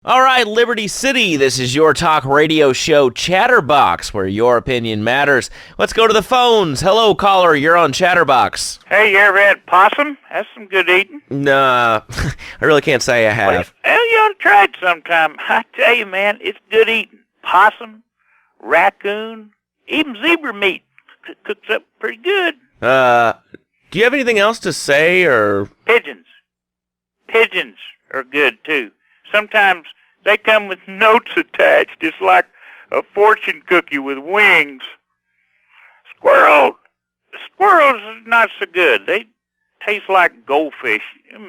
All right, Liberty City, this is your talk radio show Chatterbox, where your opinion matters. Let's go to the phones. Hello, caller, you're on Chatterbox. Hey, you ever had possum? That's some good eating. Nah, I really can't say I have. Well, you ought to try it sometime. I tell you, man, it's good eating. Possum, raccoon, even zebra meat cooks up pretty good. Do you have anything else to say, or? Pigeons. Pigeons are good, too. Sometimes they come with notes attached, just like a fortune cookie with wings. Squirrels are not so good. They taste like goldfish.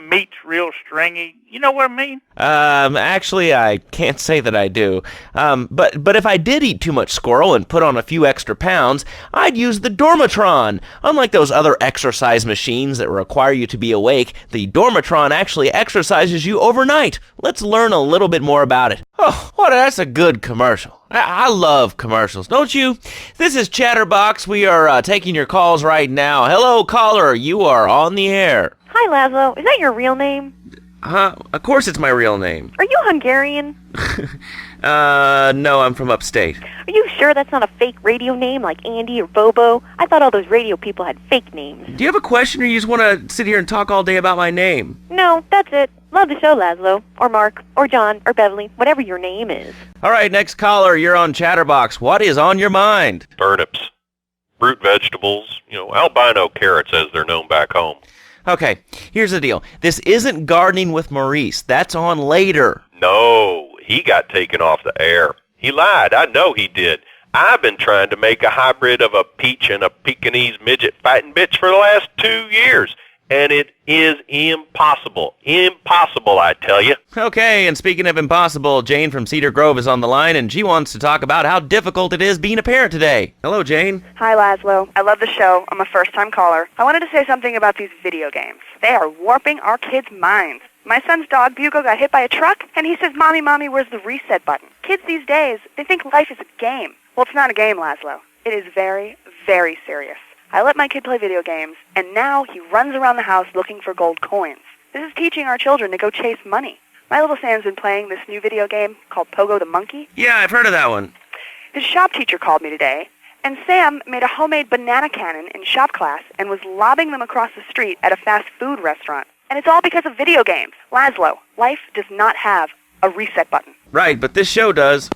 Meat's real stringy. You know what I mean? Actually, I can't say that I do. But if I did eat too much squirrel and put on a few extra pounds, I'd use the Dormatron. Unlike those other exercise machines that require you to be awake, the Dormatron actually exercises you overnight. Let's learn a little bit more about it. Oh, that's a good commercial. I love commercials, don't you? This is Chatterbox. We are taking your calls right now. Hello, caller. You are on the air. Hi, Laszlo. Is that your real name? Of course it's my real name. Are you Hungarian? No, I'm from upstate. Are you sure that's not a fake radio name like Andy or Bobo? I thought all those radio people had fake names. Do you have a question, or you just want to sit here and talk all day about my name? No, that's it. Love the show, Laszlo. Or Mark. Or John. Or Beverly. Whatever your name is. All right, next caller, you're on Chatterbox. What is on your mind? Turnips, root vegetables, albino carrots as they're known back home. Okay, here's the deal. This isn't Gardening with Maurice. That's on later. No, he got taken off the air. He lied. I know he did. I've been trying to make a hybrid of a peach and a Pekingese midget fighting bitch for the last 2 years. And it is impossible. Impossible, I tell you. Okay, and speaking of impossible, Jane from Cedar Grove is on the line, and she wants to talk about how difficult it is being a parent today. Hello, Jane. Hi, Laszlo. I love the show. I'm a first-time caller. I wanted to say something about these video games. They are warping our kids' minds. My son's dog, Bugle, got hit by a truck, and he says, Mommy, where's the reset button? Kids these days, they think life is a game. Well, it's not a game, Laszlo. It is very, very serious. I let my kid play video games, and now he runs around the house looking for gold coins. This is teaching our children to go chase money. My little Sam's been playing this new video game called Pogo the Monkey. Yeah, I've heard of that one. His shop teacher called me today, and Sam made a homemade banana cannon in shop class and was lobbing them across the street at a fast food restaurant. And it's all because of video games. Laszlo, life does not have a reset button. Right, but this show does.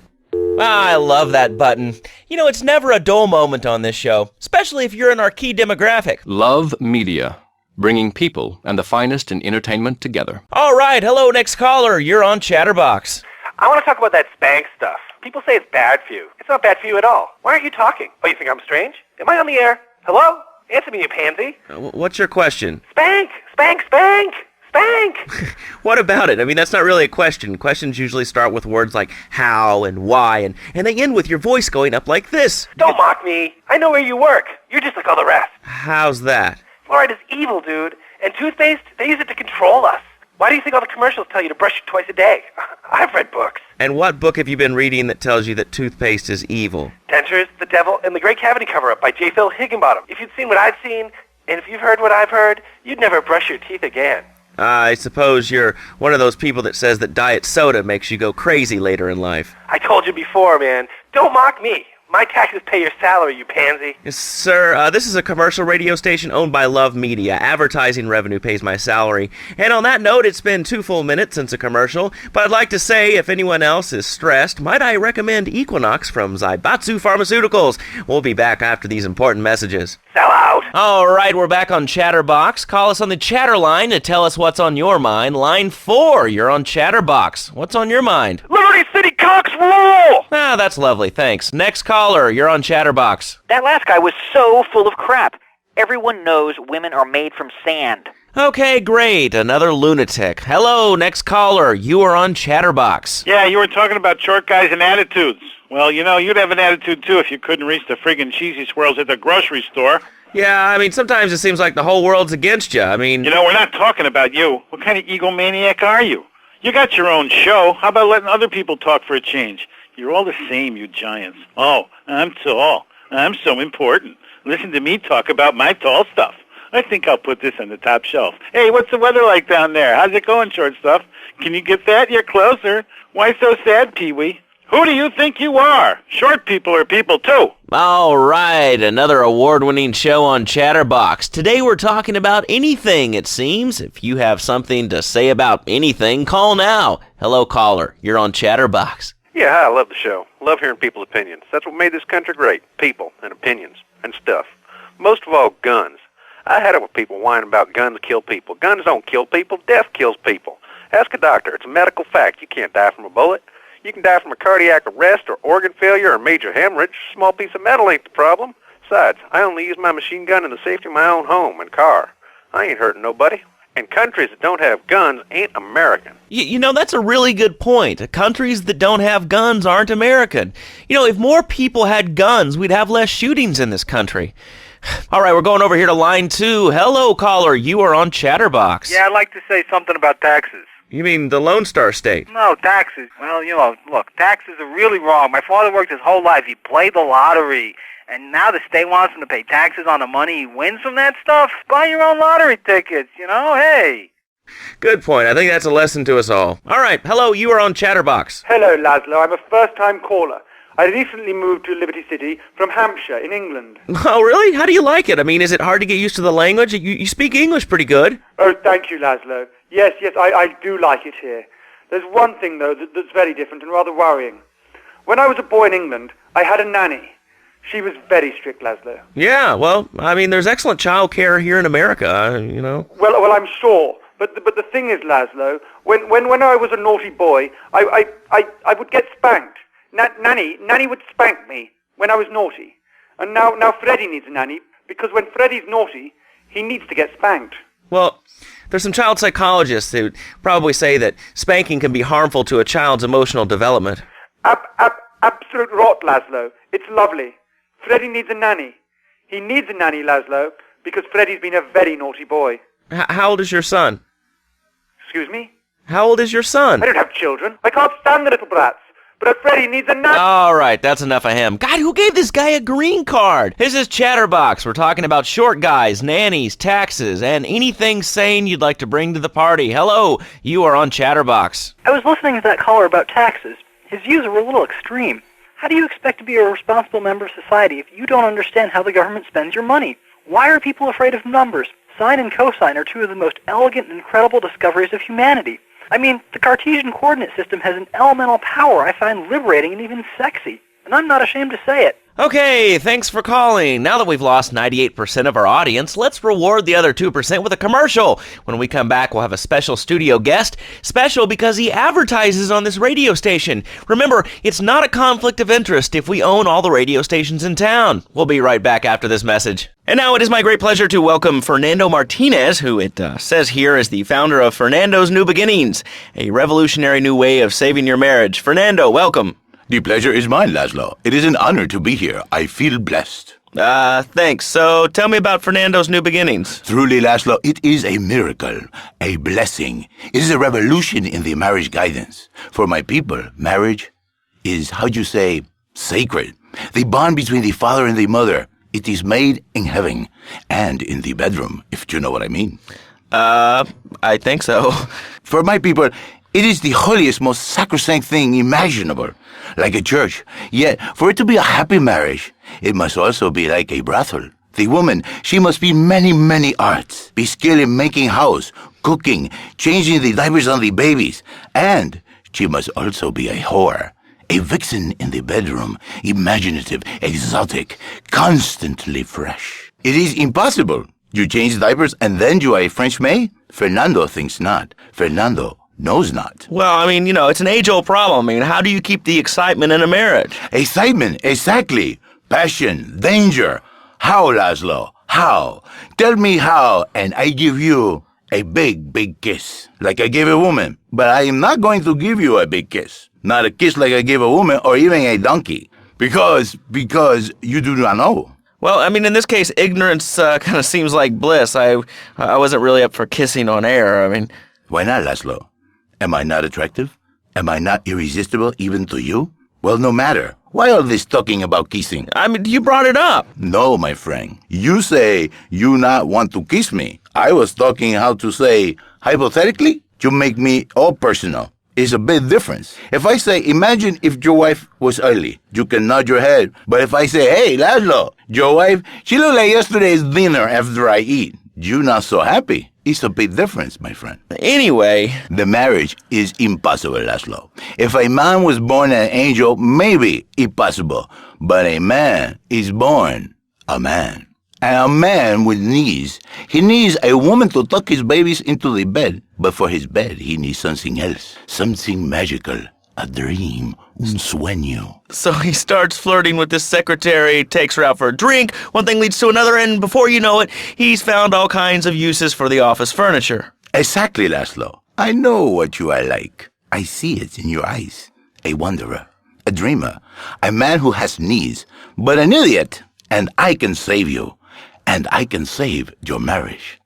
I love that button. It's never a dull moment on this show, especially if you're in our key demographic. Love Media, bringing people and the finest in entertainment together. All right, hello, next caller. You're on Chatterbox. I want to talk about that Spank stuff. People say it's bad for you. It's not bad for you at all. Why aren't you talking? Oh, you think I'm strange? Am I on the air? Hello? Answer me, you pansy. What's your question? Spank! Spank! Spank! Spank! What about it? I mean, that's not really a question. Questions usually start with words like how and why, and they end with your voice going up like this. Don't mock me. I know where you work. You're just like all the rest. How's that? Fluoride is evil, dude. And toothpaste, they use it to control us. Why do you think all the commercials tell you to brush it twice a day? I've read books. And what book have you been reading that tells you that toothpaste is evil? Dentures, the Devil, and the Great Cavity Cover-Up by J. Phil Higginbottom. If you'd seen what I've seen, and if you've heard what I've heard, you'd never brush your teeth again. I suppose you're one of those people that says that diet soda makes you go crazy later in life. I told you before, man. Don't mock me. My taxes pay your salary, you pansy. Yes, sir, this is a commercial radio station owned by Love Media. Advertising revenue pays my salary. And on that note, it's been 2 full minutes since a commercial, but I'd like to say if anyone else is stressed, might I recommend Equinox from Zaibatsu Pharmaceuticals. We'll be back after these important messages. Sell out! All right, we're back on Chatterbox. Call us on the chatter line to tell us what's on your mind. Line 4, you're on Chatterbox. What's on your mind? Liberty City Cocks rule! Ah, that's lovely, thanks. Next caller, you're on Chatterbox. That last guy was so full of crap. Everyone knows women are made from sand. Okay, great. Another lunatic. Hello, next caller. You are on Chatterbox. Yeah, you were talking about short guys and attitudes. Well, you'd have an attitude, too, if you couldn't reach the friggin' cheesy swirls at the grocery store. Yeah, I mean, sometimes it seems like the whole world's against you. I mean... we're not talking about you. What kind of egomaniac are you? You got your own show. How about letting other people talk for a change? You're all the same, you giants. Oh, I'm tall. I'm so important. Listen to me talk about my tall stuff. I think I'll put this on the top shelf. Hey, what's the weather like down there? How's it going, short stuff? Can you get that? You're closer. Why so sad, Pee-wee? Who do you think you are? Short people are people, too. All right, another award-winning show on Chatterbox. Today we're talking about anything, it seems. If you have something to say about anything, call now. Hello, caller. You're on Chatterbox. Yeah, hi, I love the show. Love hearing people's opinions. That's what made this country great. People and opinions and stuff. Most of all, guns. I had it with people whining about guns kill people. Guns don't kill people. Death kills people. Ask a doctor. It's a medical fact. You can't die from a bullet. You can die from a cardiac arrest or organ failure or major hemorrhage. A small piece of metal ain't the problem. Besides, I only use my machine gun in the safety of my own home and car. I ain't hurting nobody. And countries that don't have guns ain't American. You know, that's a really good point. Countries that don't have guns aren't American. You know, if more people had guns, we'd have less shootings in this country. All right, we're going over here to line 2. Hello, caller. You are on Chatterbox. Yeah, I'd like to say something about taxes. You mean the Lone Star State? No, taxes. Well, you know, look, taxes are really wrong. My father worked his whole life. He played the lottery. And now the state wants him to pay taxes on the money he wins from that stuff? Buy your own lottery tickets, you know? Hey. Good point. I think that's a lesson to us all. All right, hello, you are on Chatterbox. Hello, Laszlo. I'm a first-time caller. I recently moved to Liberty City from Hampshire in England. Oh, really? How do you like it? I mean, is it hard to get used to the language? You speak English pretty good. Oh, thank you, Laszlo. Yes, I do like it here. There's one thing, though, that's very different and rather worrying. When I was a boy in England, I had a nanny. She was very strict, Laszlo. Yeah, well, I mean, there's excellent child care here in America, you know. Well, I'm sure. But the thing is, Laszlo, when I was a naughty boy, I would get spanked. Nanny would spank me when I was naughty. And now Freddie needs a nanny, because when Freddie's naughty, he needs to get spanked. Well, there's some child psychologists who probably say that spanking can be harmful to a child's emotional development. Absolute rot, Laszlo. It's lovely. Freddie needs a nanny. He needs a nanny, Laszlo, because Freddie's been a very naughty boy. How old is your son? Excuse me? How old is your son? I don't have children. I can't stand the little brats. But Freddie needs a nanny. All right, that's enough of him. God, who gave this guy a green card? This is Chatterbox. We're talking about short guys, nannies, taxes, and anything sane you'd like to bring to the party. Hello, you are on Chatterbox. I was listening to that caller about taxes. His views were a little extreme. How do you expect to be a responsible member of society if you don't understand how the government spends your money? Why are people afraid of numbers? Sine and cosine are two of the most elegant and incredible discoveries of humanity. I mean, the Cartesian coordinate system has an elemental power I find liberating and even sexy. And I'm not ashamed to say it. Okay, thanks for calling. Now that we've lost 98% of our audience, let's reward the other 2% with a commercial. When we come back, we'll have a special studio guest. Special because he advertises on this radio station. Remember, it's not a conflict of interest if we own all the radio stations in town. We'll be right back after this message. And now it is my great pleasure to welcome Fernando Martinez, who it says here is the founder of Fernando's New Beginnings, a revolutionary new way of saving your marriage. Fernando, welcome. The pleasure is mine, Laszlo. It is an honor to be here. I feel blessed. Thanks. So tell me about Fernando's New Beginnings. Truly, Laszlo, it is a miracle, a blessing. It is a revolution in the marriage guidance. For my people, marriage is, how'd you say, sacred. The bond between the father and the mother. It is made in heaven and in the bedroom, if you know what I mean. I think so. For my people, it is the holiest, most sacrosanct thing imaginable, like a church. Yet, for it to be a happy marriage, it must also be like a brothel. The woman, she must be many, many arts, be skilled in making house, cooking, changing the diapers on the babies, and she must also be a whore, a vixen in the bedroom, imaginative, exotic, constantly fresh. It is impossible. You change diapers and then you are a French maid? Fernando thinks not. Fernando knows not. Well, I mean, it's an age-old problem. I mean, how do you keep the excitement in a marriage? Excitement, exactly. Passion, danger. How, Laszlo? How? Tell me how, and I give you a big, big kiss, like I gave a woman. But I am not going to give you a big kiss. Not a kiss like I gave a woman or even a donkey. Because you do not know. Well, I mean, in this case, ignorance kind of seems like bliss. I wasn't really up for kissing on air. I mean... Why not, Laszlo? Am I not attractive? Am I not irresistible even to you? Well, no matter. Why all this talking about kissing? I mean, you brought it up. No, my friend. You say you not want to kiss me. I was talking how to say, hypothetically, you make me all personal. It's a big difference. If I say, imagine if your wife was ugly, you can nod your head. But if I say, hey, Laszlo, your wife, she looked like yesterday's dinner after I eat. You not so happy. It's a big difference, my friend. Anyway. The marriage is impossible, Laszlo. If a man was born an angel, maybe it's possible. But a man is born a man. And a man with needs. He needs a woman to tuck his babies into the bed. But for his bed, he needs something else. Something magical. A dream. Un sueño. So he starts flirting with this secretary, takes her out for a drink, one thing leads to another, and before you know it, he's found all kinds of uses for the office furniture. Exactly, Laszlo. I know what you are like. I see it in your eyes. A wanderer. A dreamer. A man who has needs. But an idiot. And I can save you. And I can save your marriage.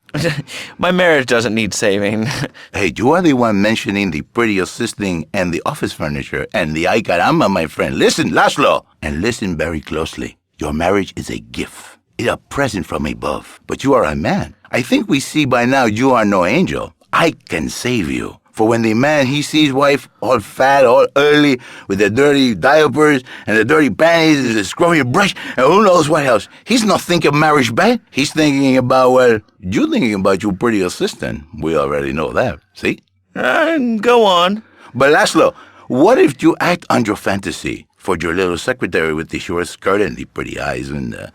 My marriage doesn't need saving. Hey, you are the one mentioning the pretty assisting and the office furniture and the ay caramba, my friend. Listen, Laszlo, and listen very closely. Your marriage is a gift. It's a present from above. But you are a man. I think we see by now you are no angel. I can save you. For when the man, he sees wife all fat, all early, with the dirty diapers and the dirty panties and the scrubby brush, and who knows what else. He's not thinking marriage bad. He's thinking about, well, you're thinking about your pretty assistant. We already know that, see? Go on. But Laszlo, what if you act on your fantasy for your little secretary with the short skirt and the pretty eyes and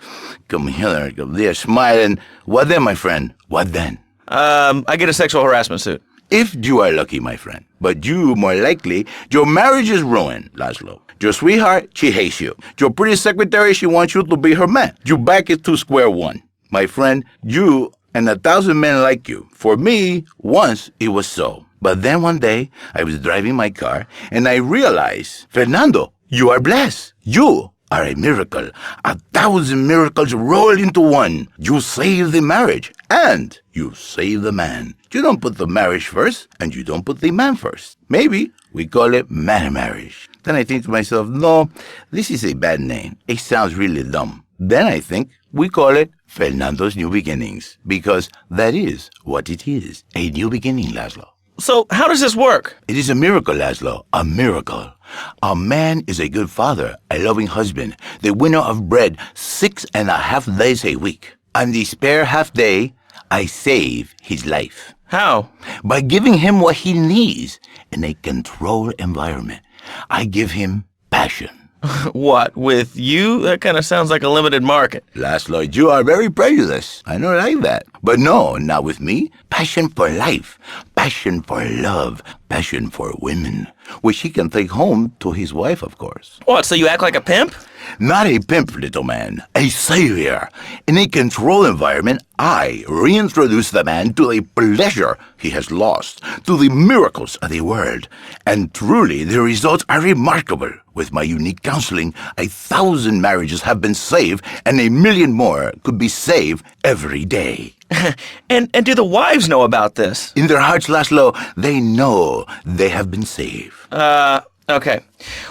come here, come there, smiling? What then, my friend? What then? I get a sexual harassment suit. If you are lucky, my friend. But you, more likely, your marriage is ruined, Laszlo. Your sweetheart, she hates you. Your pretty secretary, she wants you to be her man. You back it to square one. My friend, you and 1,000 men like you. For me, once it was so. But then one day, I was driving my car, and I realized, Fernando, you are blessed. You are a miracle. 1,000 miracles rolled into one. You save the marriage, and you save the man. You don't put the marriage first, and you don't put the man first. Maybe we call it man marriage. Then I think to myself, no, this is a bad name. It sounds really dumb. Then I think we call it Fernando's New Beginnings, because that is what it is, a new beginning, Laszlo. So how does this work? It is a miracle, Laszlo, a miracle. A man is a good father, a loving husband, the winner of bread 6.5 days a week. On the spare half day, I save his life. How? By giving him what he needs in a controlled environment. I give him passion. What, with you? That kind of sounds like a limited market. Laszlo, you are very prejudiced. I don't like that. But no, not with me. Passion for life. Passion for love. Passion for women. Which he can take home to his wife, of course. What, so you act like a pimp? Not a pimp, little man. A savior. In a controlled environment, I reintroduce the man to the pleasure he has lost, to the miracles of the world. And truly, the results are remarkable. With my unique counseling, 1,000 marriages have been saved, and 1 million more could be saved every day. And do the wives know about this? In their hearts, Laszlo, they know they have been saved. Okay.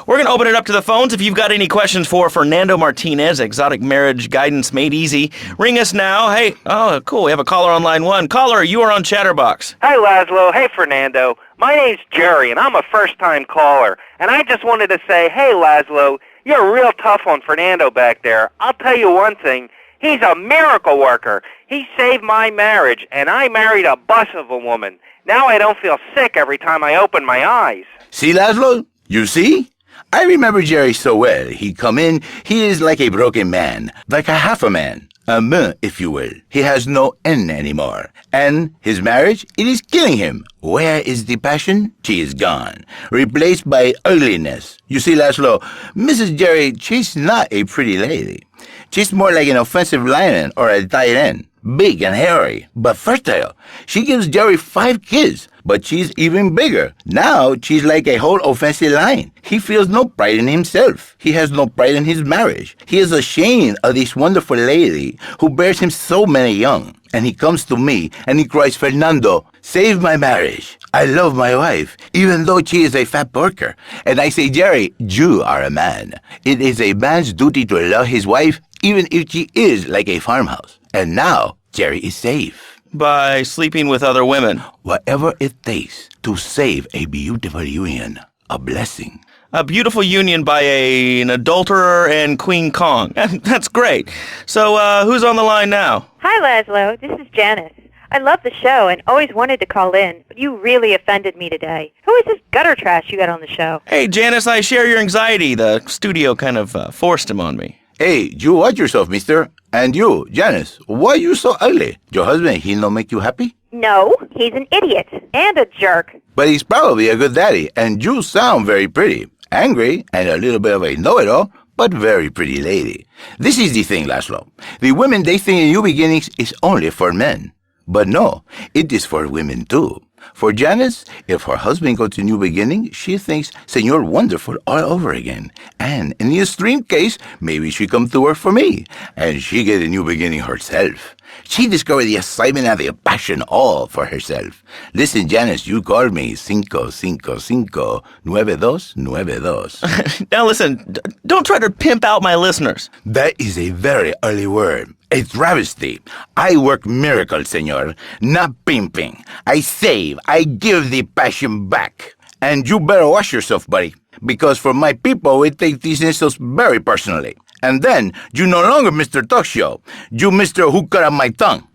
We're going to open it up to the phones. If you've got any questions for Fernando Martinez, Exotic Marriage Guidance Made Easy, ring us now. Hey, oh, cool. We have a caller on line 1. Caller, you are on Chatterbox. Hi, Laszlo. Hey, Fernando. My name's Jerry, and I'm a first-time caller. And I just wanted to say, hey, Laszlo, you're real tough on Fernando back there. I'll tell you one thing. He's a miracle worker. He saved my marriage, and I married a bus of a woman. Now I don't feel sick every time I open my eyes. See, Laszlo? You see? I remember Jerry so well. He come in, he is like a broken man, like a half a man, a me, if you will. He has no N anymore. And his marriage, it is killing him. Where is the passion? She is gone, replaced by ugliness. You see, Laszlo, Mrs. Jerry, she's not a pretty lady. She's more like an offensive lineman or a tight end. big and hairy, but fertile. She gives Jerry 5 kids, but she's even bigger. Now she's like a whole offensive line. He feels no pride in himself. He has no pride in his marriage. He is ashamed of this wonderful lady who bears him so many young. And he comes to me and he cries, Fernando, save my marriage. I love my wife, even though she is a fat porker. And I say, Jerry, you are a man. It is a man's duty to love his wife, even if she is like a farmhouse. And now, Jerry is safe. By sleeping with other women. Whatever it takes to save a beautiful union. A blessing. A beautiful union by an adulterer and Queen Kong. That's great. So, who's on the line now? Hi, Laszlo. This is Janice. I love the show and always wanted to call in, but you really offended me today. Who is this gutter trash you got on the show? Hey, Janice, I share your anxiety. The studio kind of forced him on me. Hey, you watch yourself, mister. And you, Janice, why you so ugly? Your husband, he no make you happy? No, he's an idiot and a jerk. But he's probably a good daddy, and you sound very pretty. Angry, and a little bit of a know-it-all, but very pretty lady. This is the thing, Laszlo. The women they think in New Beginnings is only for men. But no, it is for women too. For Janice, if her husband goes to New Beginning, she thinks Senor Wonderful all over again. And in the extreme case, maybe she come to work for me, and she get a new beginning herself. She discovered the excitement and the passion all for herself. Listen, Janice, you called me 555-9292. Now listen, don't try to pimp out my listeners. That is a very early word. A travesty. I work miracles, senor, not pimping. I save. I give the passion back. And you better watch yourself, buddy, because for my people, we take these insults very personally. And then, you no longer Mr. Talk Show. You Mr. Who Cut Out My Tongue.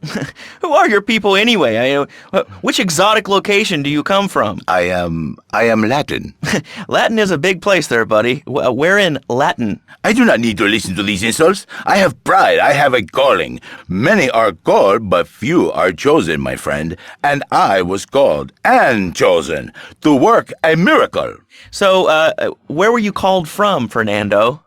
Who are your people anyway? Which exotic location do you come from? I am Latin. Latin is a big place there, buddy. Where in Latin? I do not need to listen to these insults. I have pride. I have a calling. Many are called, but few are chosen, my friend. And I was called and chosen to work a miracle. So, where were you called from, Fernando?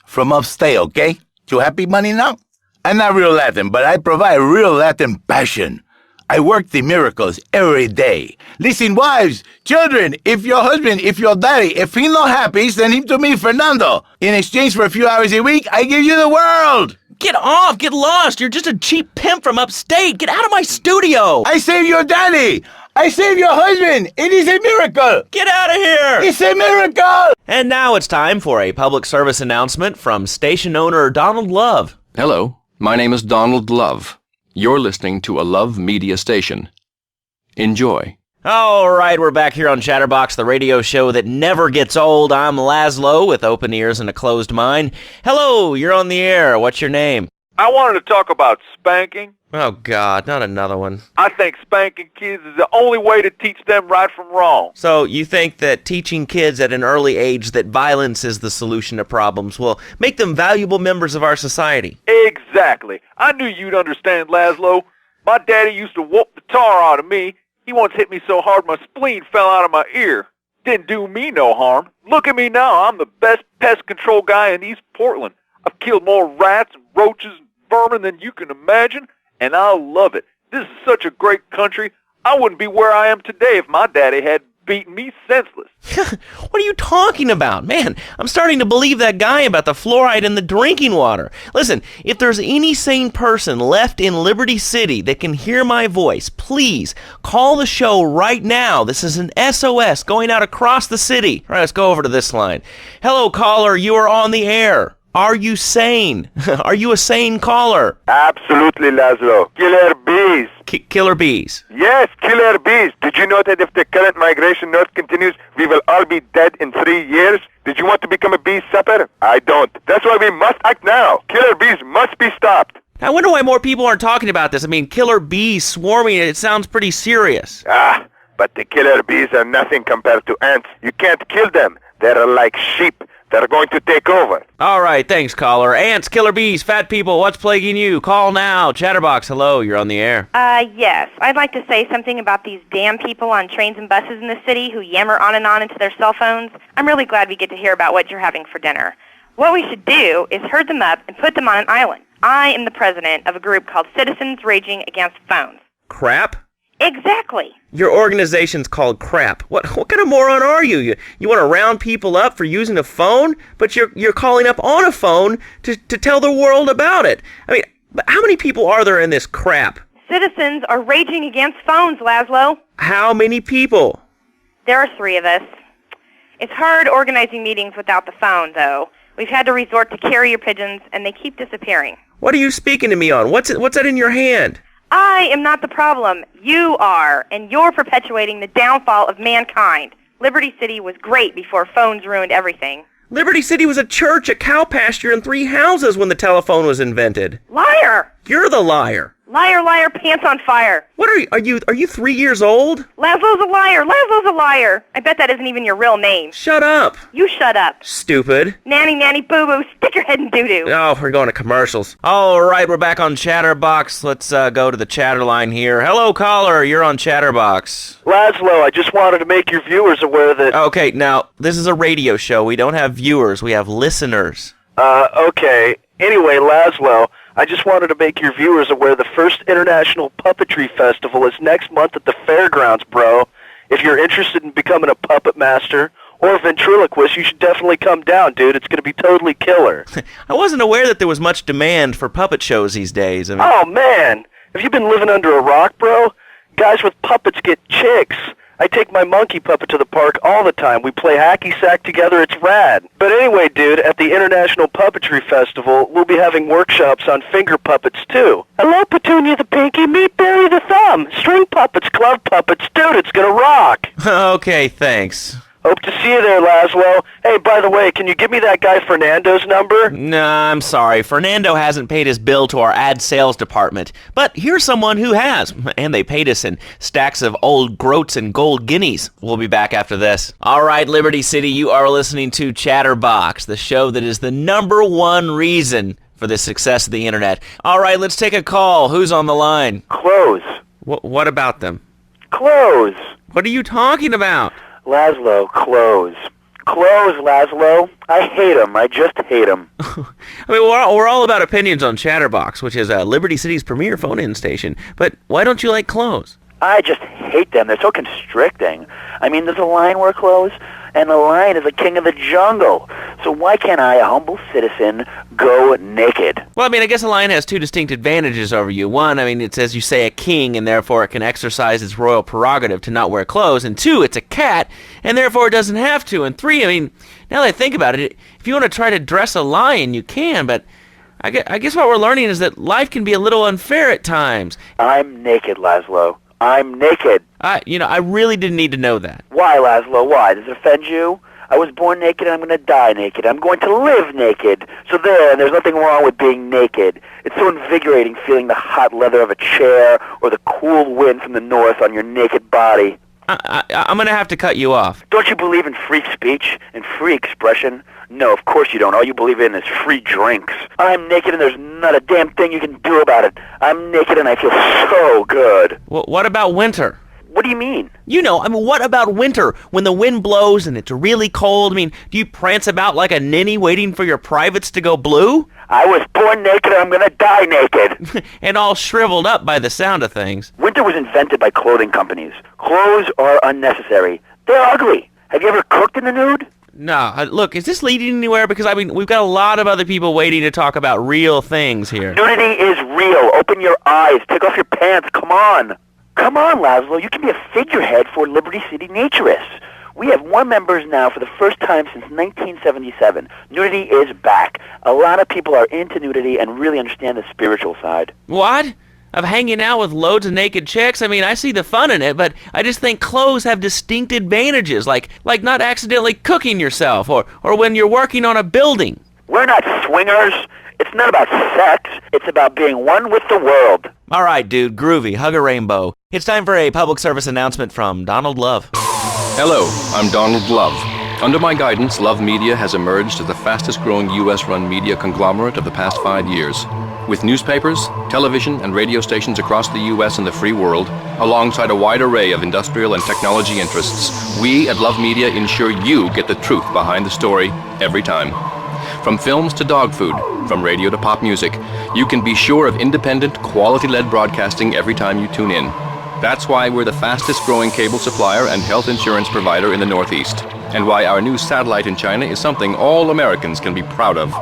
From upstate, okay? You happy, money, now? I'm not real Latin, but I provide real Latin passion. I work the miracles every day. Listen, wives, children, if your husband, if your daddy, if he not happy, send him to me, Fernando. In exchange for a few hours a week, I give you the world. Get off! Get lost! You're just a cheap pimp from upstate! Get out of my studio! I save your daddy! I save your husband! It is a miracle! Get out of here! It's a miracle! And now it's time for a public service announcement from station owner Donald Love. Hello, my name is Donald Love. You're listening to a Love Media station. Enjoy. All right, we're back here on Chatterbox, the radio show that never gets old. I'm Laszlo with open ears and a closed mind. Hello, you're on the air. What's your name? I wanted to talk about spanking. Oh, God, not another one. I think spanking kids is the only way to teach them right from wrong. So you think that teaching kids at an early age that violence is the solution to problems will make them valuable members of our society? Exactly. I knew you'd understand, Laszlo. My daddy used to whoop the tar out of me. He once hit me so hard my spleen fell out of my ear. Didn't do me no harm. Look at me now. I'm the best pest control guy in East Portland. I've killed more rats and roaches and vermin than you can imagine, and I love it. This is such a great country. I wouldn't be where I am today if my daddy had beaten me senseless. What are you talking about? Man, I'm starting to believe that guy about the fluoride in the drinking water. Listen, if there's any sane person left in Liberty City that can hear my voice, please call the show right now. This is an SOS going out across the city. All right, let's go over to this line. Hello, caller. You are on the air. Are you sane? Are you a sane caller? Absolutely, Laszlo. Killer bees. Killer bees. Yes, killer bees. Did you know that if the current migration north continues, we will all be dead in 3 years? Did you want to become a bee supper? I don't. That's why we must act now. Killer bees must be stopped. I wonder why more people aren't talking about this. I mean, killer bees swarming, it sounds pretty serious. But the killer bees are nothing compared to ants. You can't kill them. They're like sheep. They're going to take over. All right, thanks, caller. Ants, killer bees, fat people, what's plaguing you? Call now. Chatterbox, hello, you're on the air. Yes. I'd like to say something about these damn people on trains and buses in the city who yammer on and on into their cell phones. I'm really glad we get to hear about what you're having for dinner. What we should do is herd them up and put them on an island. I am the president of a group called Citizens Raging Against Phones. Crap? Exactly. Your organization's called Crap. What kind of moron are you? You want to round people up for using a phone, but you're calling up on a phone to tell the world about it. I mean, how many people are there in this crap? Citizens are raging against phones, Laszlo. How many people? There are 3 of us. It's hard organizing meetings without the phone, though. We've had to resort to carrier pigeons, and they keep disappearing. What are you speaking to me on? What's that in your hand? I am not the problem. You are, and you're perpetuating the downfall of mankind. Liberty City was great before phones ruined everything. Liberty City was a church, a cow pasture, and 3 houses when the telephone was invented. Liar! You're the liar. Liar, liar, pants on fire. What are you 3 years old? Laszlo's a liar. Laszlo's a liar. I bet that isn't even your real name. Shut up. You shut up. Stupid. Nanny, nanny, boo-boo, stick your head in doo-doo. Oh, we're going to commercials. All right, we're back on Chatterbox. Let's go to the chatter line here. Hello, caller. You're on Chatterbox. Laszlo, I just wanted to make your viewers aware that... Okay, now, this is a radio show. We don't have viewers. We have listeners. Okay. Anyway, Laszlo, I just wanted to make your viewers aware the first International Puppetry Festival is next month at the fairgrounds, bro. If you're interested in becoming a puppet master or a ventriloquist, you should definitely come down, dude. It's going to be totally killer. I wasn't aware that there was much demand for puppet shows these days. I mean... Oh, man. Have you been living under a rock, bro? Guys with puppets get chicks. I take my monkey puppet to the park all the time. We play hacky sack together. It's rad. But anyway, dude, at the International Puppetry Festival, we'll be having workshops on finger puppets, too. Hello, Petunia the Pinky. Meet Barry the Thumb. String puppets, glove puppets. Dude, it's gonna rock. Okay, thanks. Hope to see you there, Laszlo. Hey, by the way, can you give me that guy Fernando's number? Nah, I'm sorry. Fernando hasn't paid his bill to our ad sales department. But here's someone who has, and they paid us in stacks of old groats and gold guineas. We'll be back after this. All right, Liberty City, you are listening to Chatterbox, the show that is the #1 reason for the success of the internet. All right, let's take a call. Who's on the line? Clothes. What about them? Clothes. What are you talking about? Laszlo, clothes. Clothes, Laszlo. I hate them. I just hate them. I mean, we're all about opinions on Chatterbox, which is Liberty City's premier phone-in station. But why don't you like clothes? I just hate them. They're so constricting. I mean, there's a lion wear clothes, and the lion is the king of the jungle. So why can't I, a humble citizen, go naked? Well, I mean, I guess a lion has 2 distinct advantages over you. 1, I mean, it's, as you say, a king, and therefore it can exercise its royal prerogative to not wear clothes. And 2, it's a cat, and therefore it doesn't have to. And 3, I mean, now that I think about it, if you want to try to dress a lion, you can, but I guess what we're learning is that life can be a little unfair at times. I'm naked, Laszlo. I'm naked. I really didn't need to know that. Why, Laszlo? Why? Does it offend you? I was born naked and I'm going to die naked. I'm going to live naked. So there's nothing wrong with being naked. It's so invigorating feeling the hot leather of a chair or the cool wind from the north on your naked body. I'm going to have to cut you off. Don't you believe in free speech and free expression? No, of course you don't. All you believe in is free drinks. I'm naked and there's not a damn thing you can do about it. I'm naked and I feel so good. What about winter? What do you mean? What about winter? When the wind blows and it's really cold, do you prance about like a ninny waiting for your privates to go blue? I was born naked and I'm gonna die naked. And all shriveled up by the sound of things. Winter was invented by clothing companies. Clothes are unnecessary. They're ugly. Have you ever cooked in the nude? No, look, is this leading anywhere? Because, we've got a lot of other people waiting to talk about real things here. Nudity is real. Open your eyes. Take off your pants. Come on. Come on, Laszlo. You can be a figurehead for Liberty City Naturists. We have more members now for the first time since 1977. Nudity is back. A lot of people are into nudity and really understand the spiritual side. What? Of hanging out with loads of naked chicks? I see the fun in it, but I just think clothes have distinct advantages, like not accidentally cooking yourself, or when you're working on a building. We're not swingers. It's not about sex. It's about being one with the world. All right, dude, groovy. Hug a rainbow. It's time for a public service announcement from Donald Love. Hello, I'm Donald Love. Under my guidance, Love Media has emerged as the fastest-growing U.S.-run media conglomerate of the past 5 years. With newspapers, television, and radio stations across the U.S. and the free world, alongside a wide array of industrial and technology interests, we at Love Media ensure you get the truth behind the story every time. From films to dog food, from radio to pop music, you can be sure of independent, quality-led broadcasting every time you tune in. That's why we're the fastest-growing cable supplier and health insurance provider in the Northeast, and why our new satellite in China is something all Americans can be proud of.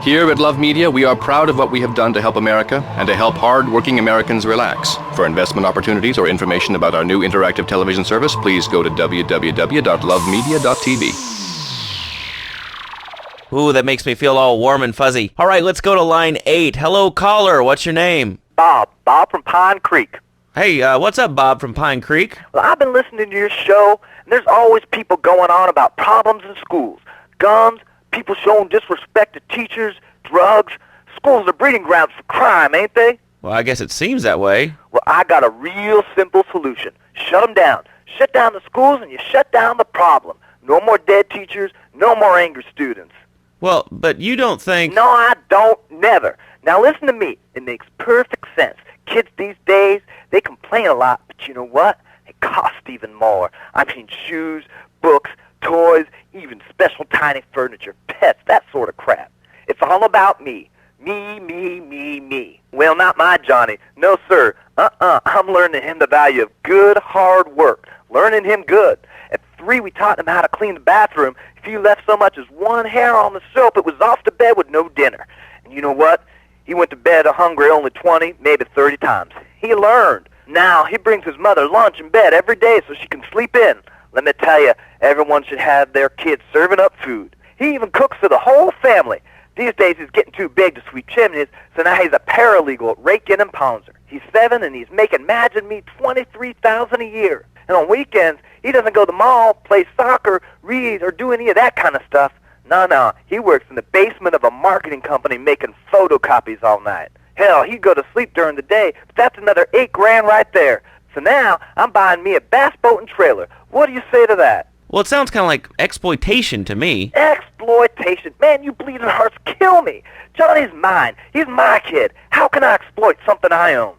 Here at Love Media, we are proud of what we have done to help America and to help hard-working Americans relax. For investment opportunities or information about our new interactive television service, please go to www.lovemedia.tv. Ooh, that makes me feel all warm and fuzzy. All right, let's go to line 8. Hello, caller. What's your name? Bob from Pine Creek. Hey, what's up, Bob from Pine Creek? Well, I've been listening to your show, and there's always people going on about problems in schools. Guns, people showing disrespect to teachers, drugs. Schools are breeding grounds for crime, ain't they? Well, I guess it seems that way. Well, I got a real simple solution. Shut them down. Shut down the schools and you shut down the problem. No more dead teachers, no more angry students. Well, but you don't think... No, I don't, never. Now listen to me. It makes perfect sense. Kids these days, they complain a lot, but you know what? It costs even more. I mean shoes, books, toys, even special tiny furniture, pets, that sort of crap. It's all about me. Me. Well, not my Johnny. No, sir. I'm learning him the value of good, hard work. Learning him good. At 3, we taught him how to clean the bathroom. If you left so much as one hair on the soap, it was off to bed with no dinner. And you know what? He went to bed hungry only 20, maybe 30 times. He learned. Now, he brings his mother lunch in bed every day so she can sleep in. Let me tell you, everyone should have their kids serving up food. He even cooks for the whole family. These days, he's getting too big to sweep chimneys, so now he's a paralegal at Rake-In and Pouncer. He's 7, and he's making Imagine Me $23,000 a year. And on weekends, he doesn't go to the mall, play soccer, read, or do any of that kind of stuff. No, he works in the basement of a marketing company making photocopies all night. Hell, he'd go to sleep during the day, but that's another $8,000 right there. So now, I'm buying me a bass boat and trailer. What do you say to that? Well, it sounds kind of like exploitation to me. Exploitation? Man, you bleeding hearts kill me. Johnny's mine. He's my kid. How can I exploit something I own?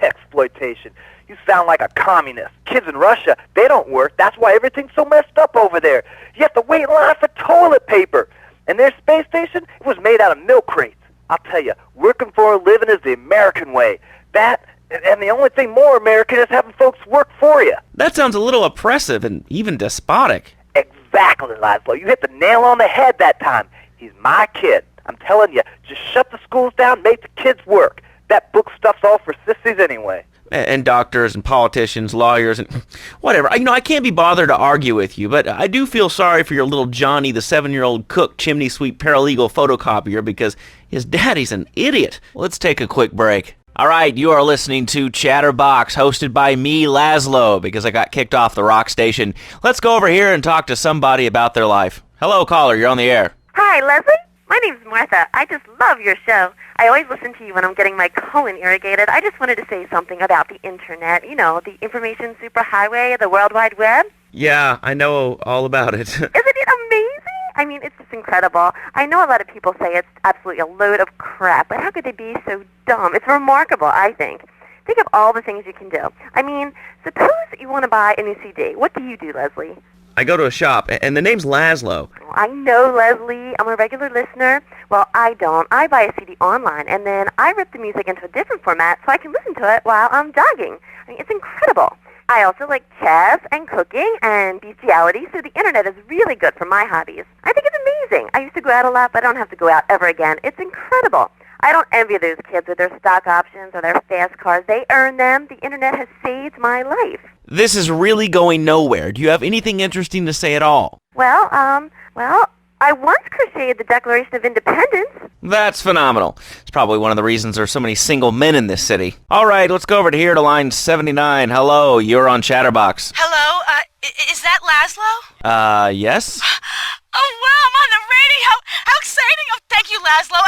Exploitation. You sound like a communist. Kids in Russia, they don't work. That's why everything's so messed up over there. You have to wait in line for toilet paper. And their space station, it was made out of milk crates. I'll tell you, working for a living is the American way. That, and the only thing more American is having folks work for you. That sounds a little oppressive and even despotic. Exactly, Laszlo. You hit the nail on the head that time. He's my kid. I'm telling you, just shut the schools down, make the kids work. That book stuff's all for sissies anyway. And doctors and politicians, lawyers, and whatever. I can't be bothered to argue with you, but I do feel sorry for your little Johnny, the 7-year-old cook, chimney sweep, paralegal photocopier, because his daddy's an idiot. Let's take a quick break. All right, you are listening to Chatterbox, hosted by me, Laszlo, because I got kicked off the rock station. Let's go over here and talk to somebody about their life. Hello, caller, you're on the air. Hi, Leslie. My name's Martha. I just love your show. I always listen to you when I'm getting my colon irrigated. I just wanted to say something about the internet. You know, the information superhighway, the World Wide Web. Yeah, I know all about it. Isn't it amazing? I mean, it's just incredible. I know a lot of people say it's absolutely a load of crap, but how could they be so dumb? It's remarkable, I think. Think of all the things you can do. I mean, suppose you want to buy a new CD. What do you do, Leslie? I go to a shop, and the name's Laszlo. I know, Leslie. I'm a regular listener. Well, I don't. I buy a CD online, and then I rip the music into a different format so I can listen to it while I'm jogging. I mean, it's incredible. I also like chess and cooking and bestiality, so the internet is really good for my hobbies. I think it's amazing. I used to go out a lot, but I don't have to go out ever again. It's incredible. I don't envy those kids with their stock options or their fast cars. They earn them. The internet has saved my life. This is really going nowhere. Do you have anything interesting to say at all? Well, I once crocheted the Declaration of Independence. That's phenomenal. It's probably one of the reasons there's so many single men in this city. All right, let's go over to here to line 79. Hello, you're on Chatterbox. Hello, is that Laszlo? Yes? Oh, wow, I'm on the radio. How exciting. Oh, thank you, Laszlo.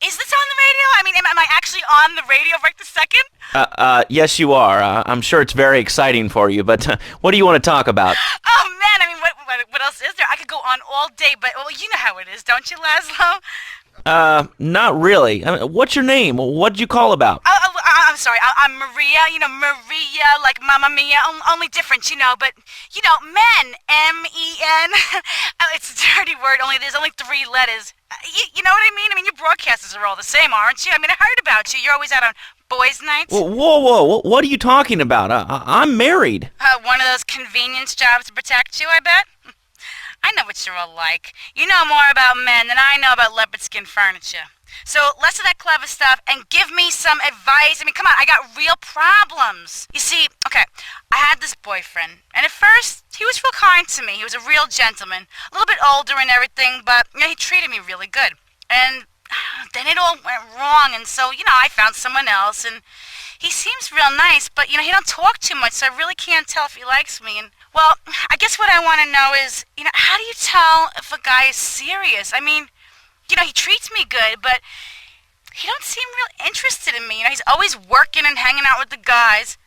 Is this on the radio? I mean, am I actually on the radio right this second? Yes, you are. I'm sure it's very exciting for you, but what do you want to talk about? Oh, man, I mean, what else is there? I could go on all day, but, well, you know how it is, don't you, Laszlo? Not really. I mean, what's your name? What'd you call about? I'm sorry. I'm Maria, Maria, like Mamma Mia, only different, but, men, M-E-N, it's a dirty word, there's only 3 letters. You know what I mean? Your broadcasters are all the same, aren't you? I heard about you. You're always out on boys' nights. Whoa, what are you talking about? I'm married. One of those convenience jobs to protect you, I bet? I know what you're all like. You know more about men than I know about leopard skin furniture. So less of that clever stuff and give me some advice. Come on, I got real problems. You see, okay, I had this boyfriend, and at first, he was real kind to me. He was a real gentleman, a little bit older and everything, but he treated me really good. And then it all went wrong, and so, I found someone else, and he seems real nice, but, he don't talk too much, so I really can't tell if he likes me. And, well, I guess what I want to know is, how do you tell if a guy is serious? He treats me good, but he don't seem real interested in me. He's always working and hanging out with the guys.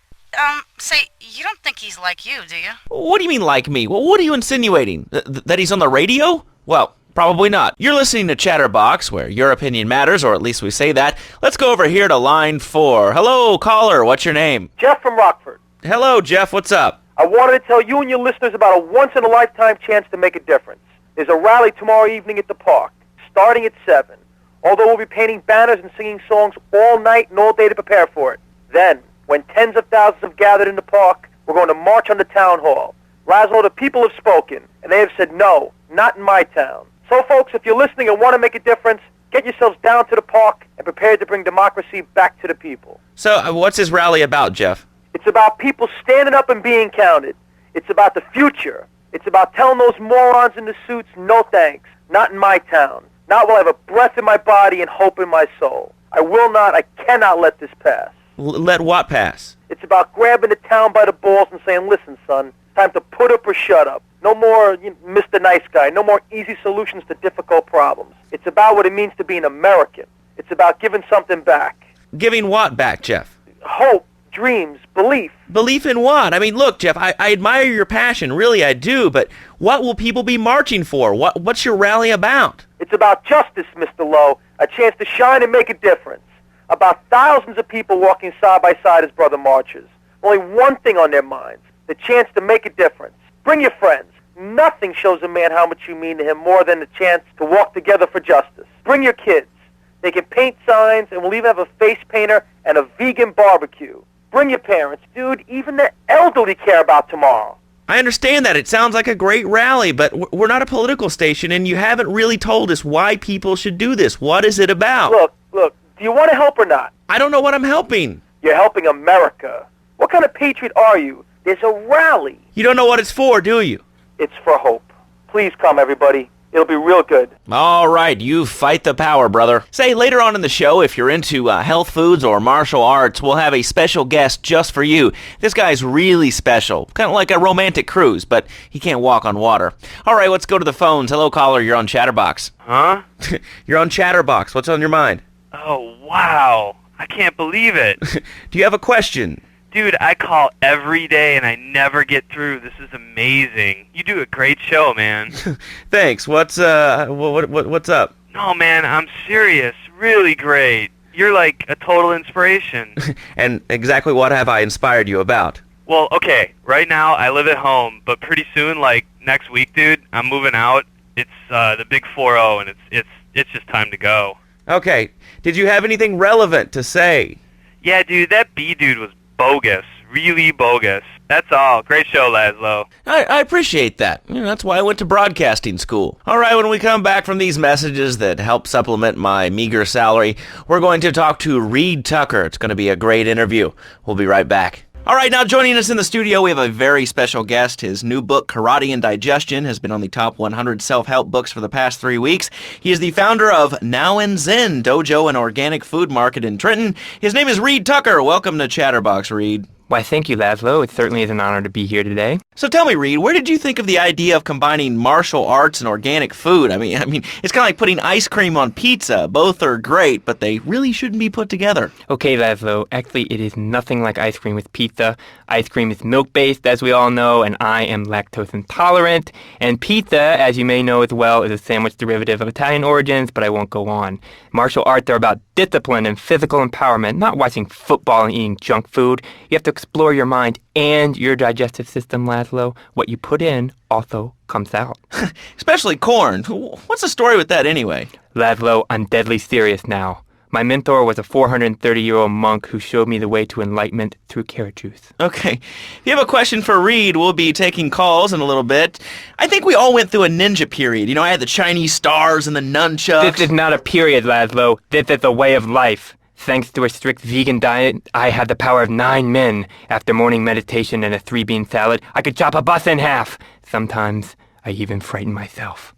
Say, you don't think he's like you, do you? What do you mean like me? Well, what are you insinuating? That he's on the radio? Well, probably not. You're listening to Chatterbox, where your opinion matters, or at least we say that. Let's go over here to line 4. Hello, caller. What's your name? Jeff from Rockford. Hello, Jeff. What's up? I wanted to tell you and your listeners about a once-in-a-lifetime chance to make a difference. There's a rally tomorrow evening at the park, starting at 7. Although we'll be painting banners and singing songs all night and all day to prepare for it. Then, when tens of thousands have gathered in the park, we're going to march on the town hall. Laszlo, the people have spoken, and they have said no, not in my town. So, folks, if you're listening and want to make a difference, get yourselves down to the park and prepare to bring democracy back to the people. So, what's this rally about, Jeff? It's about people standing up and being counted. It's about the future. It's about telling those morons in the suits, no thanks, not in my town. Not while I have a breath in my body and hope in my soul. I cannot let this pass. Let what pass? It's about grabbing the town by the balls and saying, listen, son, time to put up or shut up. No more Mr. Nice Guy. No more easy solutions to difficult problems. It's about what it means to be an American. It's about giving something back. Giving what back, Jeff? Hope, dreams, belief. Belief in what? Look, Jeff, I admire your passion. Really, I do. But what will people be marching for? What's your rally about? It's about justice, Mr. Lowe. A chance to shine and make a difference. About thousands of people walking side by side as brother marchers. Only one thing on their minds. The chance to make a difference. Bring your friends. Nothing shows a man how much you mean to him more than the chance to walk together for justice. Bring your kids. They can paint signs, and we'll even have a face painter and a vegan barbecue. Bring your parents. Dude, even the elderly care about tomorrow. I understand that. It sounds like a great rally, but we're not a political station, and you haven't really told us why people should do this. What is it about? Look, do you want to help or not? I don't know what I'm helping. You're helping America. What kind of patriot are you? There's a rally. You don't know what it's for, do you? It's for hope. Please come, everybody. It'll be real good. All right, you fight the power, brother. Say, later on in the show, if you're into health foods or martial arts, we'll have a special guest just for you. This guy's really special. Kind of like a romantic cruise, but he can't walk on water. All right, let's go to the phones. Hello, caller. You're on Chatterbox. Huh? You're on Chatterbox. What's on your mind? Oh, wow. I can't believe it. Do you have a question? Dude, I call every day and I never get through. This is amazing. You do a great show, man. Thanks. What's up? No, man, I'm serious. Really great. You're like a total inspiration. And exactly what have I inspired you about? Well, okay, right now I live at home, but pretty soon, like next week, dude, I'm moving out. It's the big 4-0, and it's just time to go. Okay. Did you have anything relevant to say? Yeah, dude, that B dude was bogus. Really bogus. That's all. Great show, Laszlo. I appreciate that. That's why I went to broadcasting school. All right, when we come back from these messages that help supplement my meager salary, we're going to talk to Reed Tucker. It's going to be a great interview. We'll be right back. All right, now joining us in the studio, we have a very special guest. His new book, Karate and Digestion, has been on the top 100 self-help books for the past 3 weeks. He is the founder of Now and Zen Dojo and Organic Food Market in Trenton. His name is Reed Tucker. Welcome to Chatterbox, Reed. Why, thank you, Laszlo. It certainly is an honor to be here today. So tell me, Reed, where did you think of the idea of combining martial arts and organic food? I mean, it's kind of like putting ice cream on pizza. Both are great, but they really shouldn't be put together. Okay, Laszlo, actually it is nothing like ice cream with pizza. Ice cream is milk-based, as we all know, and I am lactose intolerant. And pizza, as you may know as well, is a sandwich derivative of Italian origins, but I won't go on. Martial arts are about discipline and physical empowerment, not watching football and eating junk food. You have to explore your mind and your digestive system, Laszlo. What you put in also comes out. Especially corn. What's the story with that anyway? Laszlo, I'm deadly serious now. My mentor was a 430-year-old monk who showed me the way to enlightenment through carrot juice. Okay. If you have a question for Reed, we'll be taking calls in a little bit. I think we all went through a ninja period. You know, I had the Chinese stars and the nunchucks. This is not a period, Laszlo. This is a way of life. Thanks to a strict vegan diet, I had the power of 9 men. After morning meditation and a 3-bean salad, I could chop a bus in half. Sometimes I even frighten myself.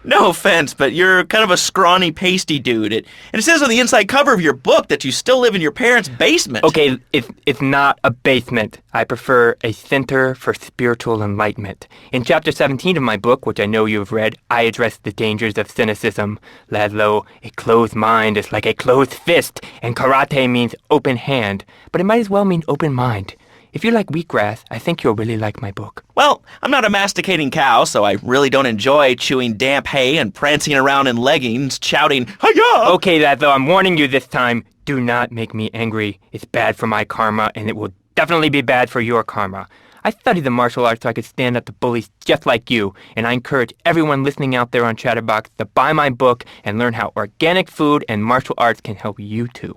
No offense, but you're kind of a scrawny, pasty dude. And it says on the inside cover of your book that you still live in your parents' basement. Okay, it's not a basement. I prefer a center for spiritual enlightenment. In chapter 17 of my book, which I know you have read, I address the dangers of cynicism. Laszlo, a closed mind is like a closed fist, and karate means open hand, but it might as well mean open mind. If you like wheatgrass, I think you'll really like my book. Well, I'm not a masticating cow, so I really don't enjoy chewing damp hay and prancing around in leggings, shouting, "Hi-ya!" Okay, Laszlo, I'm warning you this time. Do not make me angry. It's bad for my karma, and it will definitely be bad for your karma. I studied the martial arts so I could stand up to bullies just like you, and I encourage everyone listening out there on Chatterbox to buy my book and learn how organic food and martial arts can help you too.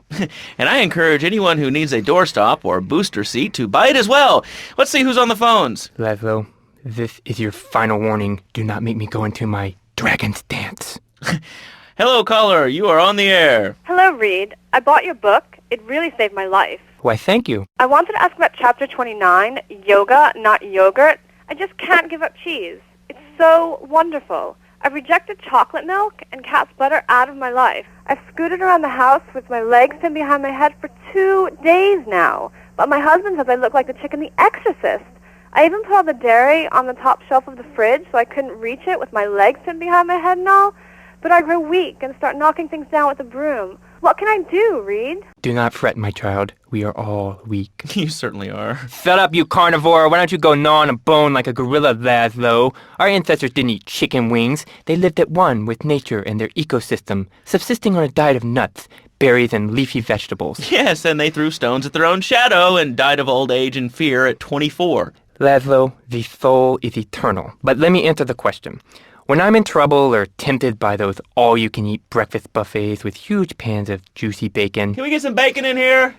And I encourage anyone who needs a doorstop or booster seat to buy it as well. Let's see who's on the phones. Laszlo, this is your final warning. Do not make me go into my dragon's dance. Hello, caller. You are on the air. Hello, Reed. I bought your book. It really saved my life. Why, thank you. I wanted to ask about Chapter 29, Yoga, Not Yogurt. I just can't give up cheese. It's so wonderful. I've rejected chocolate milk and cat's butter out of my life. I've scooted around the house with my legs pinned behind my head for 2 days now. But my husband says I look like the chick in The Exorcist. I even put all the dairy on the top shelf of the fridge so I couldn't reach it with my legs pinned behind my head and all. But I grow weak and start knocking things down with a broom. What can I do, Reed? Do not fret, my child. We are all weak. You certainly are. Shut up, you carnivore. Why don't you go gnaw on a bone like a gorilla, Laszlo? Our ancestors didn't eat chicken wings. They lived at one with nature and their ecosystem, subsisting on a diet of nuts, berries, and leafy vegetables. Yes, and they threw stones at their own shadow and died of old age and fear at 24. Laszlo, the soul is eternal. But let me answer the question. When I'm in trouble or tempted by those all-you-can-eat breakfast buffets with huge pans of juicy bacon... Can we get some bacon in here?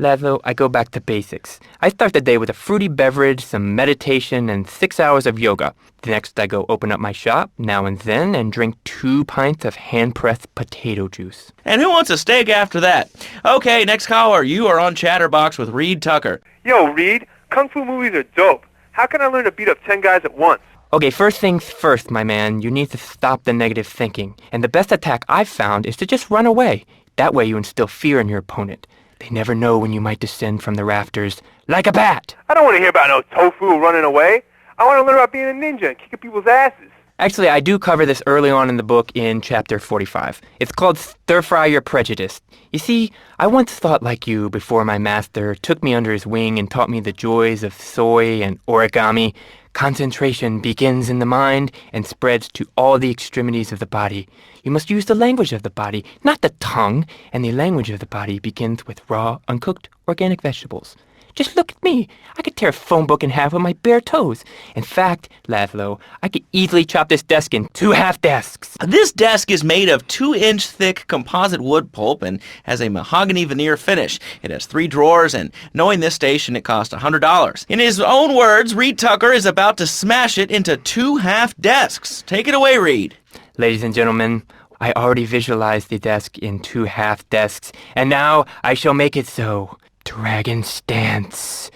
Laszlo, I go back to basics. I start the day with a fruity beverage, some meditation, and 6 hours of yoga. Next, I go open up my shop, now and then, and drink 2 pints of hand-pressed potato juice. And who wants a steak after that? Okay, next caller. You are on Chatterbox with Reed Tucker. Yo, Reed, Kung Fu movies are dope. How can I learn to beat up 10 guys at once? Okay, first things first, my man. You need to stop the negative thinking. And the best attack I've found is to just run away. That way you instill fear in your opponent. They never know when you might descend from the rafters like a bat. I don't want to hear about no tofu running away. I want to learn about being a ninja and kicking people's asses. Actually, I do cover this early on in the book in chapter 45. It's called Stir Fry Your Prejudice. You see, I once thought like you before my master took me under his wing and taught me the joys of soy and origami. Concentration begins in the mind and spreads to all the extremities of the body. You must use the language of the body, not the tongue, and the language of the body begins with raw, uncooked, organic vegetables. Just look at me. I could tear a phone book in half with my bare toes. In fact, Laszlo, I could easily chop this desk in 2 half desks. This desk is made of 2-inch thick composite wood pulp and has a mahogany veneer finish. It has 3 drawers, and knowing this station, it cost $100. In his own words, Reed Tucker is about to smash it into 2 half desks. Take it away, Reed. Ladies and gentlemen, I already visualized the desk in 2 half desks, and now I shall make it so. Dragon stance.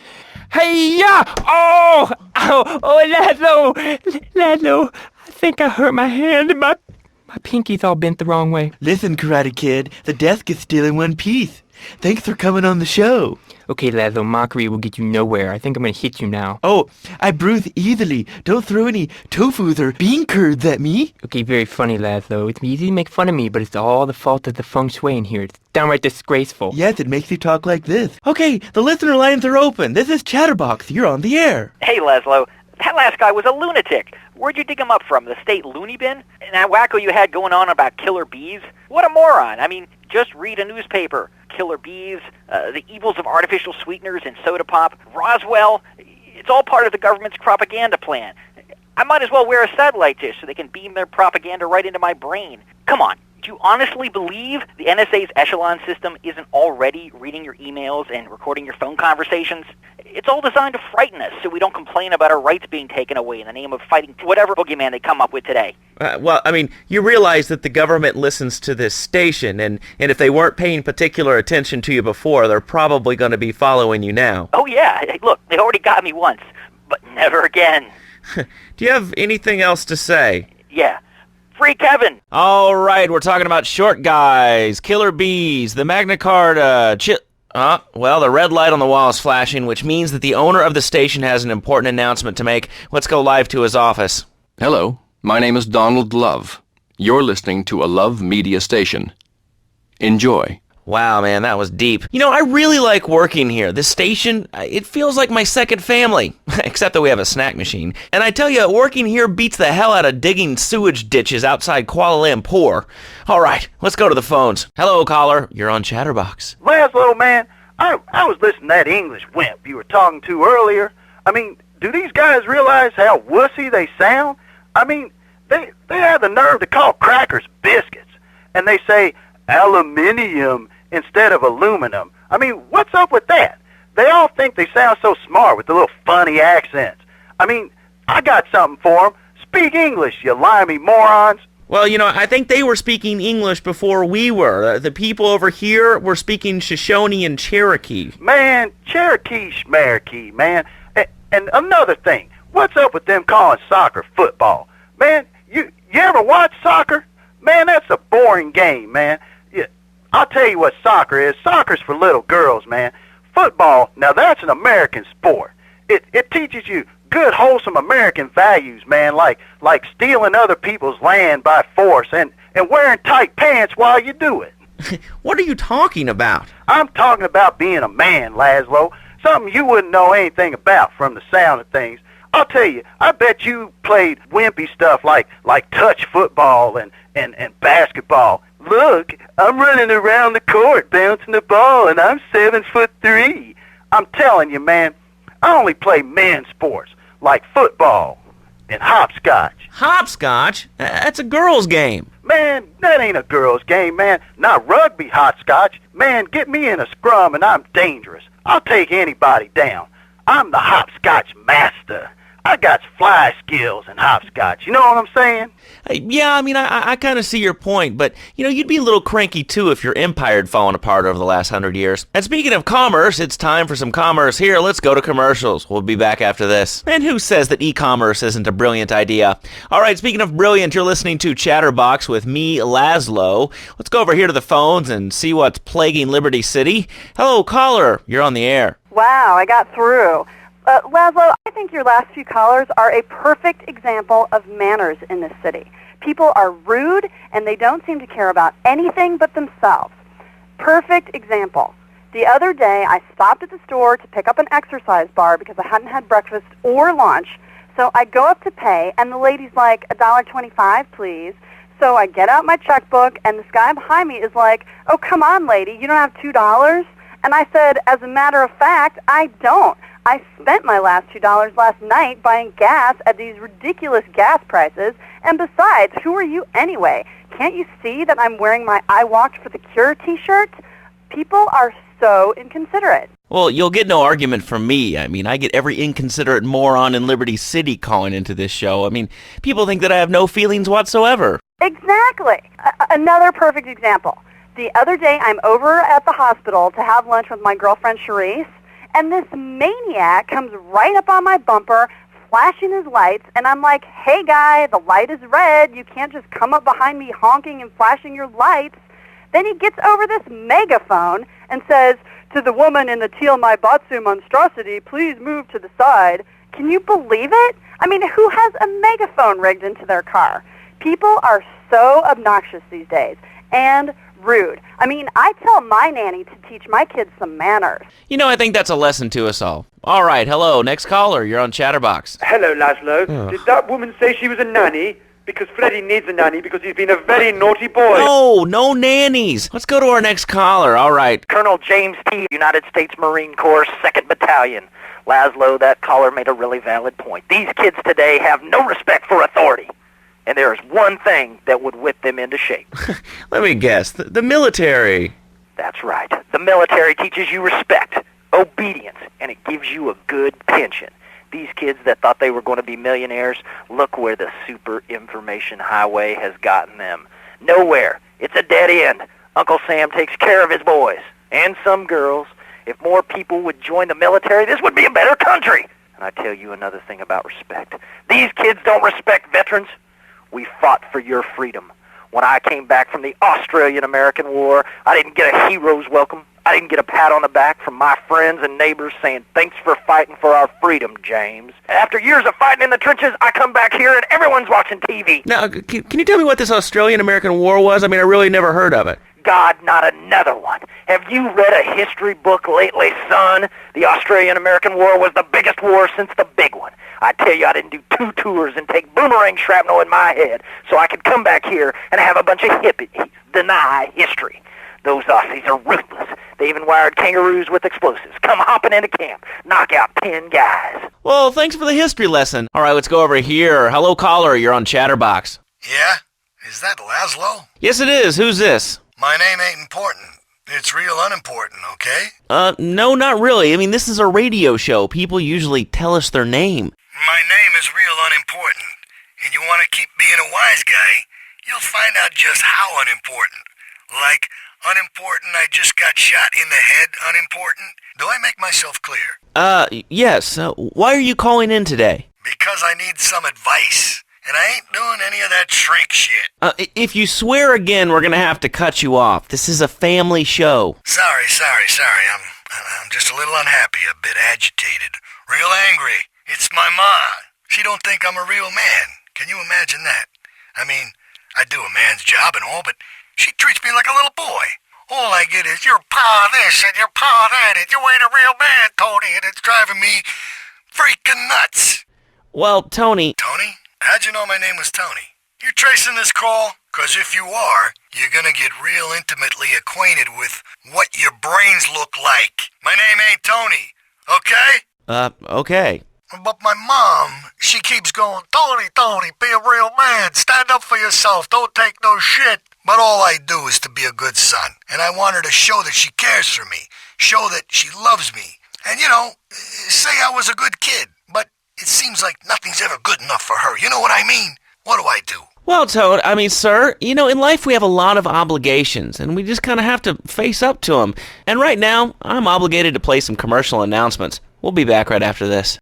Hey-ya! Oh! Ow! Oh, Laszlo, I think I hurt my hand and my pinky's all bent the wrong way. Listen, Karate Kid, the desk is still in one piece. Thanks for coming on the show. Okay, Laszlo, mockery will get you nowhere. I think I'm gonna hit you now. Oh, I breathe easily. Don't throw any tofus or bean curds at me. Okay, very funny, Laszlo. It's easy to make fun of me, but it's all the fault of the feng shui in here. It's downright disgraceful. Yes, it makes you talk like this. Okay, the listener lines are open. This is Chatterbox. You're on the air. Hey, Laszlo. That last guy was a lunatic. Where'd you dig him up from? The state loony bin? And that wacko you had going on about killer bees? What a moron. I mean, just read a newspaper. Killer bees, the evils of artificial sweeteners in soda pop, Roswell. It's all part of the government's propaganda plan. I might as well wear a satellite dish so they can beam their propaganda right into my brain. Come on. Do you honestly believe the NSA's echelon system isn't already reading your emails and recording your phone conversations? It's all designed to frighten us so we don't complain about our rights being taken away in the name of fighting whatever boogeyman they come up with today. Well, I mean, you realize that the government listens to this station, and if they weren't paying particular attention to you before, they're probably going to be following you now. Oh, yeah. Hey, look, they already got me once, but never again. Do you have anything else to say? Yeah. Free Kevin! All right, we're talking about short guys, killer bees, the Magna Carta, well, the red light on the wall is flashing, which means that the owner of the station has an important announcement to make. Let's go live to his office. Hello, my name is Donald Love. You're listening to a Love Media station. Enjoy. Wow, man, that was deep. You know, I really like working here. This station, it feels like my second family, except that we have a snack machine. And I tell you, working here beats the hell out of digging sewage ditches outside Kuala Lumpur. All right, let's go to the phones. Hello, caller. You're on Chatterbox. Laszlo, man, I was listening to that English wimp you were talking to earlier. I mean, do these guys realize how wussy they sound? I mean, they have the nerve to call crackers biscuits, and they say aluminium instead of aluminum. I mean, what's up with that? They all think they sound so smart with the little funny accents. I mean, I got something for them. Speak English, you limey morons. Well, you know, I think they were speaking English before we were. The people over here were speaking Shoshone and Cherokee. Man, Cherokee schmarokee, man. And another thing, what's up with them calling soccer football? Man, you ever watch soccer? Man, that's a boring game, man. I'll tell you what soccer is. Soccer's for little girls, man. Football, now that's an American sport. It teaches you good, wholesome American values, man, like stealing other people's land by force and wearing tight pants while you do it. What are you talking about? I'm talking about being a man, Laszlo. Something you wouldn't know anything about from the sound of things. I'll tell you, I bet you played wimpy stuff like touch football and basketball. Look, I'm running around the court bouncing the ball, and I'm 7'3". I'm telling you, man, I only play men's sports like football and hopscotch. Hopscotch? That's a girl's game. Man, that ain't a girl's game, man. Not rugby hopscotch. Man, get me in a scrum and I'm dangerous. I'll take anybody down. I'm the hopscotch master. I got fly skills in hopscotch. You know what I'm saying? Yeah, I mean, I kind of see your point, but, you know, you'd be a little cranky, too, if your empire had fallen apart over the last 100 years. And speaking of commerce, it's time for some commerce here. Let's go to commercials. We'll be back after this. And who says that e-commerce isn't a brilliant idea? All right, speaking of brilliant, you're listening to Chatterbox with me, Laszlo. Let's go over here to the phones and see what's plaguing Liberty City. Hello, caller. You're on the air. Wow, I got through. Laszlo, I think your last few callers are a perfect example of manners in this city. People are rude, and they don't seem to care about anything but themselves. Perfect example. The other day, I stopped at the store to pick up an exercise bar because I hadn't had breakfast or lunch. So I go up to pay, and the lady's like, $1.25, please. So I get out my checkbook, and this guy behind me is like, oh, come on, lady, you don't have $2? And I said, as a matter of fact, I don't. I spent my last $2 last night buying gas at these ridiculous gas prices. And besides, who are you anyway? Can't you see that I'm wearing my I Walked for the Cure t-shirt? People are so inconsiderate. Well, you'll get no argument from me. I mean, I get every inconsiderate moron in Liberty City calling into this show. I mean, people think that I have no feelings whatsoever. Exactly. Another perfect example. The other day, I'm over at the hospital to have lunch with my girlfriend, Charisse, and this maniac comes right up on my bumper, flashing his lights, and I'm like, hey, guy, the light is red. You can't just come up behind me honking and flashing your lights. Then he gets over this megaphone and says, "To the woman in the teal Maibatsu monstrosity, please move to the side." Can you believe it? I mean, who has a megaphone rigged into their car? People are so obnoxious these days and rude. I mean, I tell my nanny to teach my kids some manners. You know, I think that's a lesson to us all. All right, hello, next caller. You're on Chatterbox. Hello, Laszlo. Did that woman say she was a nanny? Because Freddie needs a nanny because he's been a very naughty boy. No nannies. Let's go to our next caller. All right. Colonel James T., United States Marine Corps, 2nd Battalion. Laszlo, that caller made a really valid point. These kids today have no respect for authority. And there is one thing that would whip them into shape. Let me guess. The military. That's right. The military teaches you respect, obedience, and it gives you a good pension. These kids that thought they were going to be millionaires, look where the super information highway has gotten them. Nowhere. It's a dead end. Uncle Sam takes care of his boys. And some girls. If more people would join the military, this would be a better country. And I tell you another thing about respect. These kids don't respect veterans. We fought for your freedom. When I came back from the Australian-American War, I didn't get a hero's welcome. I didn't get a pat on the back from my friends and neighbors saying, "Thanks for fighting for our freedom, James." After years of fighting in the trenches, I come back here and everyone's watching TV. Now, can you tell me what this Australian-American War was? I mean, I really never heard of it. God, not another one. Have you read a history book lately, son? The Australian-American War was the biggest war since the big one. I tell you, I didn't do 2 tours and take boomerang shrapnel in my head so I could come back here and have a bunch of hippies deny history. Those Aussies are ruthless. They even wired kangaroos with explosives. Come hopping into camp, knock out 10 guys. Well, thanks for the history lesson. All right, let's go over here. Hello, caller. You're on Chatterbox. Yeah? Is that Laszlo? Yes, it is. Who's this? My name ain't important. It's real unimportant, okay? No, not really. I mean, this is a radio show. People usually tell us their name. My name is real unimportant. And you want to keep being a wise guy, you'll find out just how unimportant. Like, unimportant, I just got shot in the head, unimportant. Do I make myself clear? Yes. Why are you calling in today? Because I need some advice. And I ain't doing any of that shrink shit. If you swear again, we're gonna have to cut you off. This is a family show. Sorry. I'm just a little unhappy, a bit agitated, real angry. It's my ma. She don't think I'm a real man. Can you imagine that? I mean, I do a man's job and all, but she treats me like a little boy. All I get is, "Your pa this and your pa that, and you ain't a real man, Tony," and it's driving me freaking nuts. Well, Tony... Tony? How'd you know my name was Tony? You tracing this call? 'Cause if you are, you're gonna get real intimately acquainted with what your brains look like. My name ain't Tony, okay? Okay. But my mom, she keeps going, Tony, be a real man. Stand up for yourself. Don't take no shit. But all I do is to be a good son. And I want her to show that she cares for me. Show that she loves me. And, say I was a good kid. But it seems like nothing's ever good enough for her. You know what I mean? What do I do? Well, Toad, sir, in life we have a lot of obligations, and we just kind of have to face up to them. And right now, I'm obligated to play some commercial announcements. We'll be back right after this.